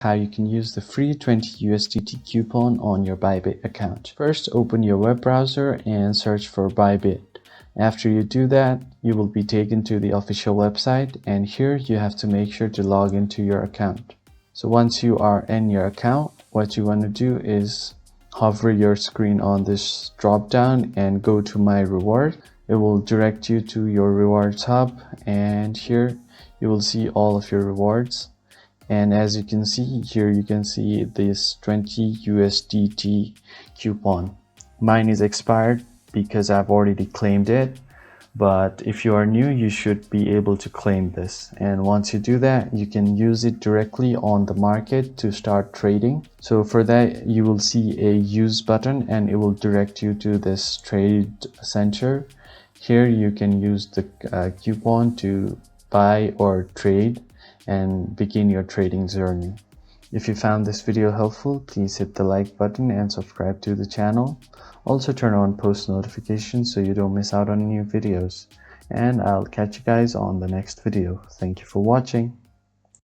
how you can use the free 20 USDT coupon on your Bybit account. First, open your web browser and search for Bybit. After you do that, you will be taken to the official website, and here you have to make sure to log into your account. So once you are in your account, what you want to do is hover your screen on this drop down and go to My Reward. It will direct you to your rewards hub, and here you will see all of your rewards. And as you can see here, you can see this 20 USDT coupon. Mine is expired because I've already claimed it, but if you are new, you should be able to claim this. And once you do that, you can use it directly on the market to start trading. So for that, you will see a use button and it will direct you to this trade center. Here you can use the coupon to buy or trade and begin your trading journey. If you found this video helpful, please hit the like button and subscribe to the channel. Also turn on post notifications so you don't miss out on new videos. And I'll catch you guys on the next video. Thank you for watching.